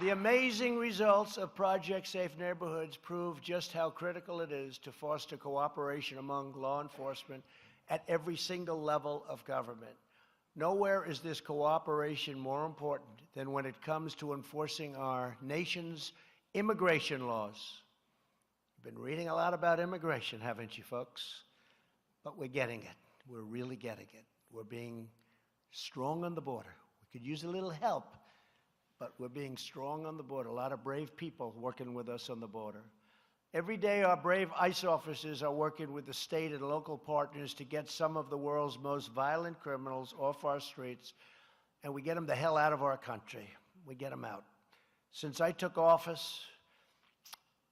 The amazing results of Project Safe Neighborhoods prove just how critical it is to foster cooperation among law enforcement at every single level of government. Nowhere is this cooperation more important than when it comes to enforcing our nation's immigration laws. You've been reading a lot about immigration, haven't you, folks? But we're getting it. We're really getting it. We're being strong on the border. We could use a little help, but we're being strong on the border. A lot of brave people working with us on the border. Every day, our brave ICE officers are working with the state and local partners to get some of the world's most violent criminals off our streets, and we get them the hell out of our country. We get them out. Since I took office,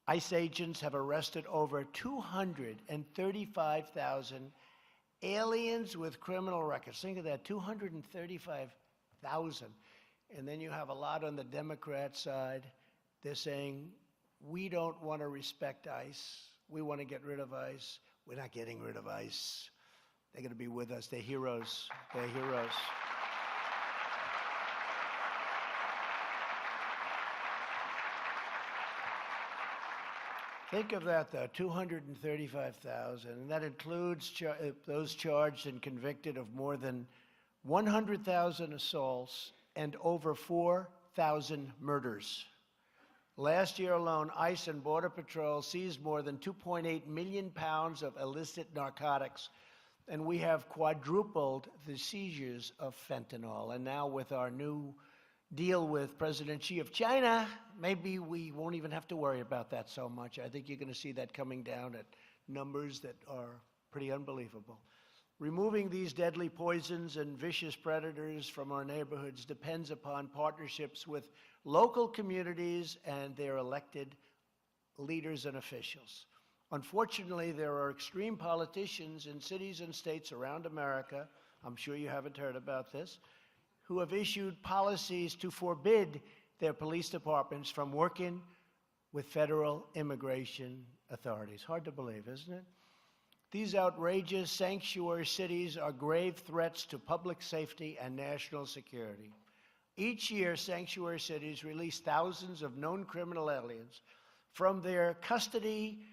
ICE agents have arrested over 235,000 aliens with criminal records. Think of that, 235,000. And then you have a lot on the Democrat side. They're saying, we don't want to respect ICE. We want to get rid of ICE. We're not getting rid of ICE. They're going to be with us. They're heroes. They're heroes. Think of that, though, 235,000. And that includes those charged and convicted of more than 100,000 assaults and over 4,000 murders. Last year alone, ICE and Border Patrol seized more than 2.8 million pounds of illicit narcotics, and we have quadrupled the seizures of fentanyl. And now with our new deal with President Xi of China, maybe we won't even have to worry about that so much. I think you're going to see that coming down at numbers that are pretty unbelievable. Removing these deadly poisons and vicious predators from our neighborhoods depends upon partnerships with local communities and their elected leaders and officials. Unfortunately, there are extreme politicians in cities and states around America, I'm sure you haven't heard about this, who have issued policies to forbid their police departments from working with federal immigration authorities. Hard to believe, isn't it? These outrageous sanctuary cities are grave threats to public safety and national security. Each year, sanctuary cities release thousands of known criminal aliens from their custody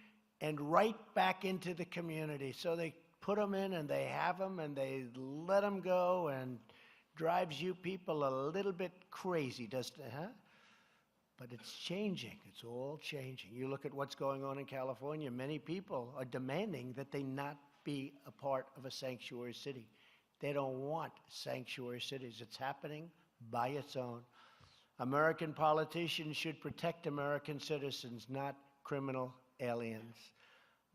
and right back into the community. So they put them in and they have them and they let them go, and drives you people a little bit crazy, doesn't it, huh? But it's changing. It's all changing. You look at what's going on in California, many people are demanding that they not be a part of a sanctuary city. They don't want sanctuary cities. It's happening by its own. American politicians should protect American citizens, not criminal aliens.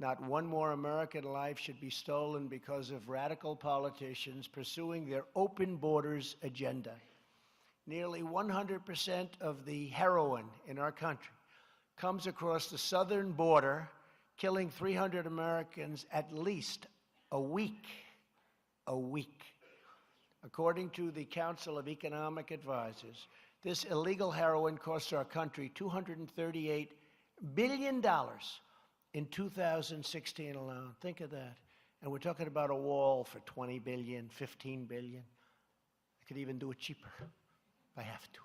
Not one more American life should be stolen because of radical politicians pursuing their open borders agenda. Nearly 100% of the heroin in our country comes across the southern border, killing 300 Americans at least a week. A week. According to the Council of Economic Advisors, this illegal heroin costs our country $238 billion in 2016 alone. Think of that. And we're talking about a wall for $20 billion, $15 billion. I could even do it cheaper if I have to.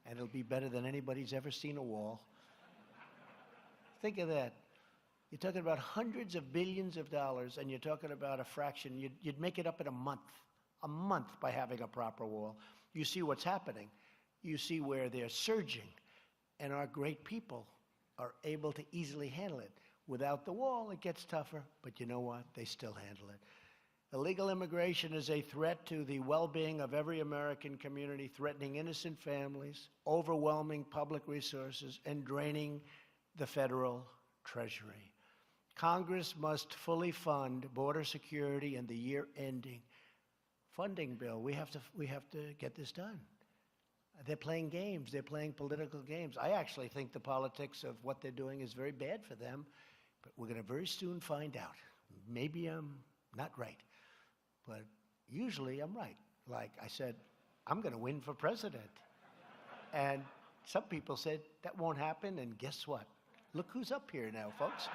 And it'll be better than anybody's ever seen a wall. Think of that. You're talking about hundreds of billions of dollars, and you're talking about a fraction. You'd make it up in a month by having a proper wall. You see what's happening. You see where they're surging, and our great people are able to easily handle it. Without the wall, it gets tougher, but you know what? They still handle it. Illegal immigration is a threat to the well-being of every American community, threatening innocent families, overwhelming public resources, and draining the federal treasury. Congress must fully fund border security in the year-ending funding bill. We have to get this done. They're playing games. They're playing political games. I actually think the politics of what they're doing is very bad for them, but we're going to very soon find out. Maybe I'm not right, but usually I'm right. Like I said, I'm going to win for president. And some people said that won't happen, and guess what? Look who's up here now, folks.